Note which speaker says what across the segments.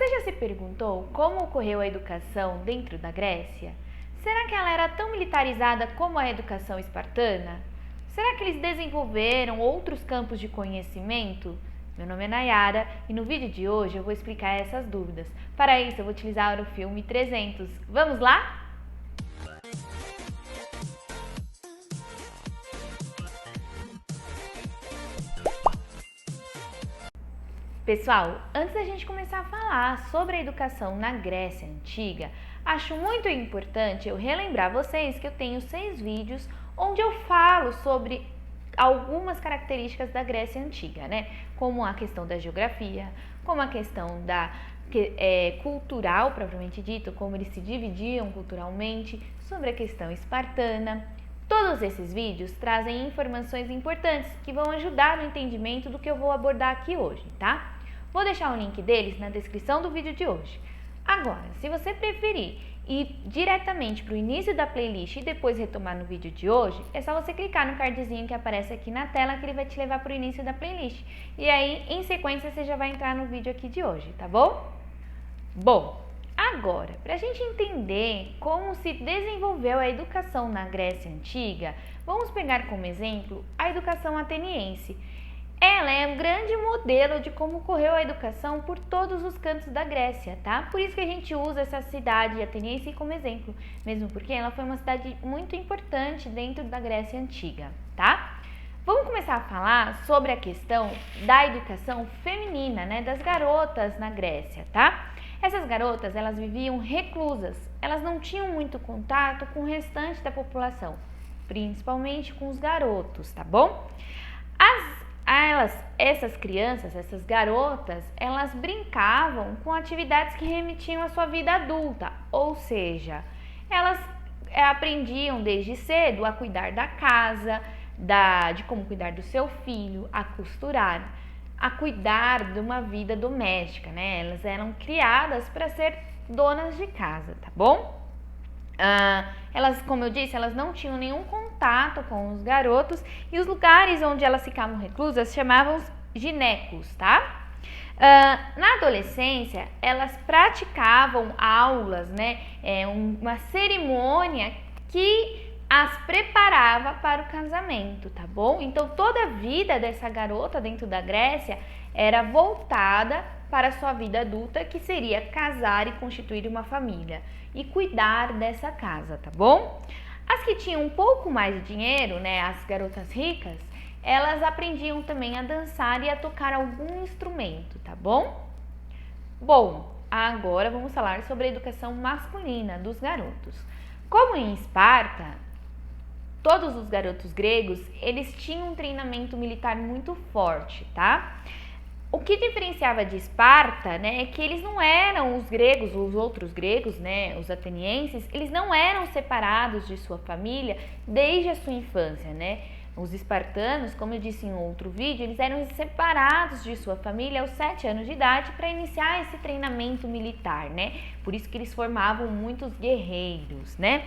Speaker 1: Você já se perguntou como ocorreu a educação dentro da Grécia? Será que ela era tão militarizada como a educação espartana? Será que eles desenvolveram outros campos de conhecimento? Meu nome é Nayara e no vídeo de hoje eu vou explicar essas dúvidas. Para isso eu vou utilizar o filme 300. Vamos lá? Pessoal, antes da gente começar a falar sobre a educação na Grécia Antiga, acho muito importante eu relembrar vocês que eu tenho 6 vídeos onde eu falo sobre algumas características da Grécia Antiga, né? Como a questão da geografia, como a questão da cultural, propriamente dito, como eles se dividiam culturalmente, sobre a questão espartana. Todos esses vídeos trazem informações importantes que vão ajudar no entendimento do que eu vou abordar aqui hoje, tá? Vou deixar o link deles na descrição do vídeo de hoje. Agora, se você preferir ir diretamente para o início da playlist e depois retomar no vídeo de hoje, é só você clicar no cardzinho que aparece aqui na tela que ele vai te levar para o início da playlist. E aí, em sequência, você já vai entrar no vídeo aqui de hoje, tá bom? Bom, agora, para a gente entender como se desenvolveu a educação na Grécia Antiga, vamos pegar como exemplo a educação ateniense. Ela é um grande modelo de como ocorreu a educação por todos os cantos da Grécia, tá? Por isso que a gente usa essa cidade ateniense como exemplo, mesmo porque ela foi uma cidade muito importante dentro da Grécia Antiga, tá? Vamos começar a falar sobre a questão da educação feminina, né, das garotas na Grécia, tá? Essas garotas, elas viviam reclusas, elas não tinham muito contato com o restante da população, principalmente com os garotos, tá bom? Essas crianças, essas garotas, elas brincavam com atividades que remetiam à sua vida adulta, ou seja, elas aprendiam desde cedo a cuidar da casa, de como cuidar do seu filho, a costurar, a cuidar de uma vida doméstica, né? Elas eram criadas para ser donas de casa, tá bom? Elas, como eu disse, elas não tinham nenhum contato com os garotos e os lugares onde elas ficavam reclusas chamavam ginecos, tá? Na adolescência, elas praticavam aulas, né? Uma cerimônia que as preparava para o casamento, tá bom? Então, toda a vida dessa garota dentro da Grécia era voltada para a sua vida adulta, que seria casar e constituir uma família e cuidar dessa casa, tá bom? As que tinham um pouco mais de dinheiro, né, as garotas ricas, elas aprendiam também a dançar e a tocar algum instrumento, tá bom? Bom, agora vamos falar sobre a educação masculina dos garotos. Como em Esparta, todos os garotos gregos, eles tinham um treinamento militar muito forte, tá? O que diferenciava de Esparta, né, é que eles não eram os gregos, os outros gregos, né, os atenienses, eles não eram separados de sua família desde a sua infância, né? Os espartanos, como eu disse em outro vídeo, eles eram separados de sua família aos 7 anos de idade para iniciar esse treinamento militar, né? Por isso que eles formavam muitos guerreiros, né?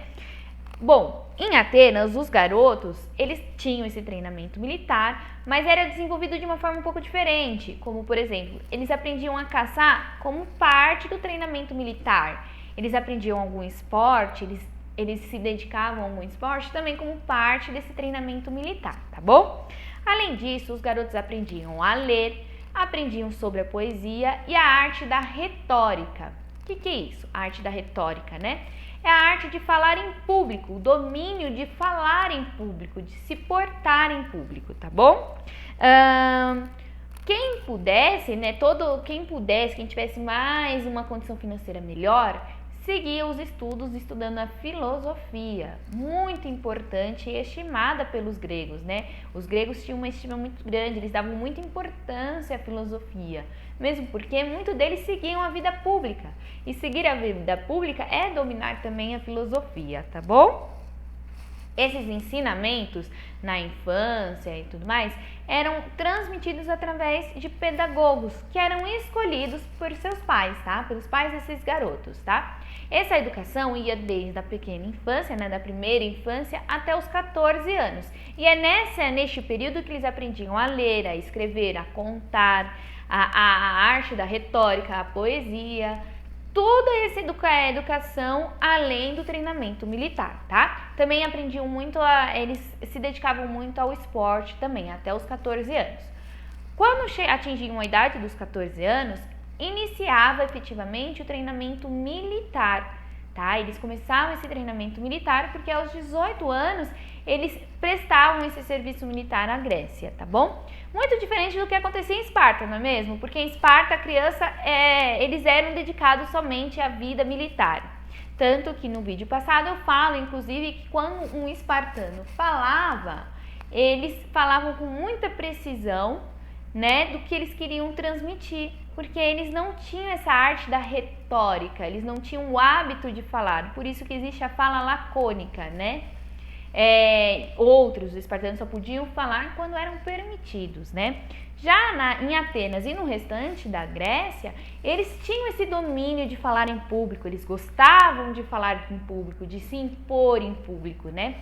Speaker 1: Bom, em Atenas, os garotos, eles tinham esse treinamento militar, mas era desenvolvido de uma forma um pouco diferente, como, por exemplo, eles aprendiam a caçar como parte do treinamento militar. Eles aprendiam algum esporte, eles se dedicavam a algum esporte também como parte desse treinamento militar, tá bom? Além disso, os garotos aprendiam a ler, aprendiam sobre a poesia e a arte da retórica. O que é isso? A arte da retórica, né? É a arte de falar em público, o domínio de falar em público, de se portar em público, tá bom? Quem pudesse, né, quem tivesse mais uma condição financeira melhor, seguia os estudos estudando a filosofia, muito importante e estimada pelos gregos, né? Os gregos tinham uma estima muito grande, eles davam muita importância à filosofia, mesmo porque muitos deles seguiam a vida pública. E seguir a vida pública é dominar também a filosofia, tá bom? Esses ensinamentos na infância e tudo mais eram transmitidos através de pedagogos que eram escolhidos por seus pais, tá? Pelos pais desses garotos, tá? Essa educação ia desde a pequena infância, né, da primeira infância até os 14 anos. E é neste período que eles aprendiam a ler, a escrever, a contar, a arte da retórica, a poesia, toda essa educação além do treinamento militar, tá? Também aprendiam muito, eles se dedicavam muito ao esporte também, até os 14 anos. Quando atingiam a idade dos 14 anos, iniciava efetivamente o treinamento militar, tá? Eles começavam esse treinamento militar porque aos 18 anos eles prestavam esse serviço militar na Grécia, tá bom? Muito diferente do que acontecia em Esparta, não é mesmo? Porque em Esparta a criança, eles eram dedicados somente à vida militar. Tanto que no vídeo passado eu falo, inclusive, que quando um espartano falava, eles falavam com muita precisão, né, do que eles queriam transmitir, porque eles não tinham essa arte da retórica, eles não tinham o hábito de falar, por isso que existe a fala lacônica, né? Outros espartanos só podiam falar quando eram permitidos, né? Já em Atenas e no restante da Grécia, eles tinham esse domínio de falar em público, eles gostavam de falar em público, de se impor em público, né?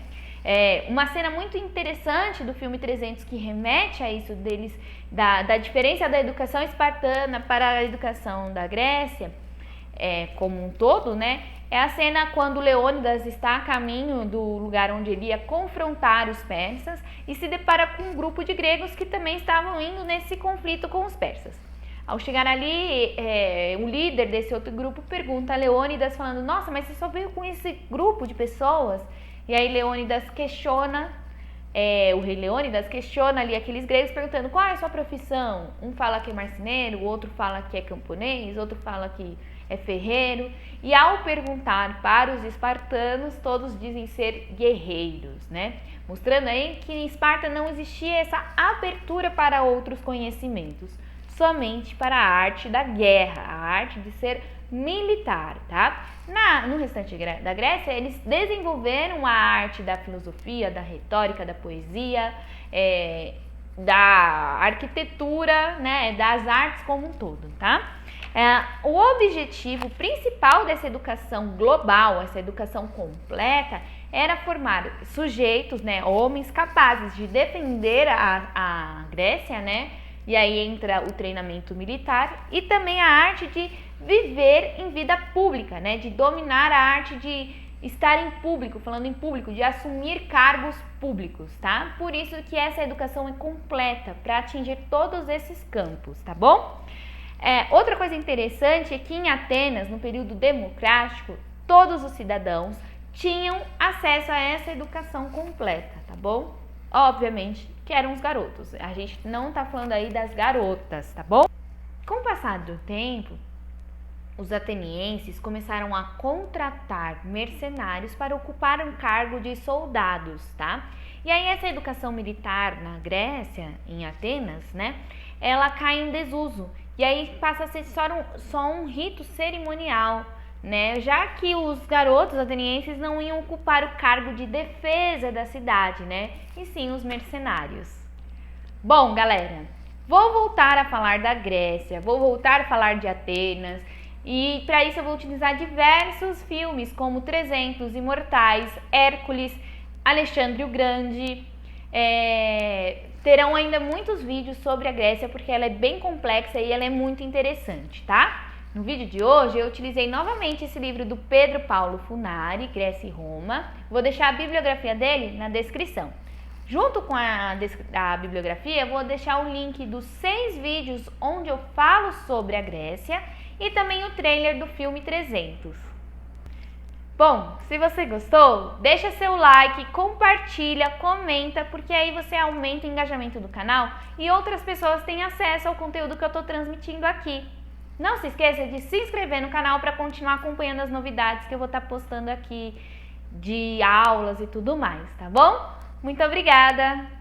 Speaker 1: Uma cena muito interessante do filme 300 que remete a isso deles, da diferença da educação espartana para a educação da Grécia, como um todo, né? É a cena quando Leônidas está a caminho do lugar onde ele ia confrontar os persas e se depara com um grupo de gregos que também estavam indo nesse conflito com os persas. Ao chegar ali, o líder desse outro grupo pergunta a Leônidas falando: nossa, mas você só veio com esse grupo de pessoas? E aí Leônidas questiona, o rei Leônidas questiona ali aqueles gregos perguntando qual é a sua profissão. Um fala que é marceneiro, o outro fala que é camponês, outro fala que é ferreiro. E ao perguntar para os espartanos, todos dizem ser guerreiros, né? Mostrando aí que em Esparta não existia essa abertura para outros conhecimentos, somente para a arte da guerra, a arte de ser militar, tá? No restante da Grécia, eles desenvolveram a arte da filosofia, da retórica, da poesia, da arquitetura, né? Das artes como um todo, tá? O objetivo principal dessa educação global, essa educação completa, era formar sujeitos, né, homens capazes de defender a Grécia, né? E aí entra o treinamento militar e também a arte de viver em vida pública, né? De dominar a arte de estar em público, falando em público, de assumir cargos públicos, tá? Por isso que essa educação é completa, para atingir todos esses campos, tá bom? Outra coisa interessante é que em Atenas, no período democrático, todos os cidadãos tinham acesso a essa educação completa, tá bom? Obviamente que eram os garotos, a gente não tá falando aí das garotas, tá bom? Com o passar do tempo, os atenienses começaram a contratar mercenários para ocupar um cargo de soldados, tá? E aí essa educação militar na Grécia, em Atenas, né, ela cai em desuso. E aí passa a ser só um rito cerimonial, né? Já que os garotos atenienses não iam ocupar o cargo de defesa da cidade, né? E sim os mercenários. Bom, galera, vou voltar a falar da Grécia, vou voltar a falar de Atenas. E para isso eu vou utilizar diversos filmes como 300, Imortais, Hércules, Alexandre o Grande. Terão ainda muitos vídeos sobre a Grécia porque ela é bem complexa e ela é muito interessante, tá? No vídeo de hoje eu utilizei novamente esse livro do Pedro Paulo Funari, Grécia e Roma. Vou deixar a bibliografia dele na descrição. Junto com a bibliografia, eu vou deixar o link dos 6 vídeos onde eu falo sobre a Grécia e também o trailer do filme 300. Bom, se você gostou, deixa seu like, compartilha, comenta, porque aí você aumenta o engajamento do canal e outras pessoas têm acesso ao conteúdo que eu estou transmitindo aqui. Não se esqueça de se inscrever no canal para continuar acompanhando as novidades que eu vou estar postando aqui de aulas e tudo mais, tá bom? Muito obrigada!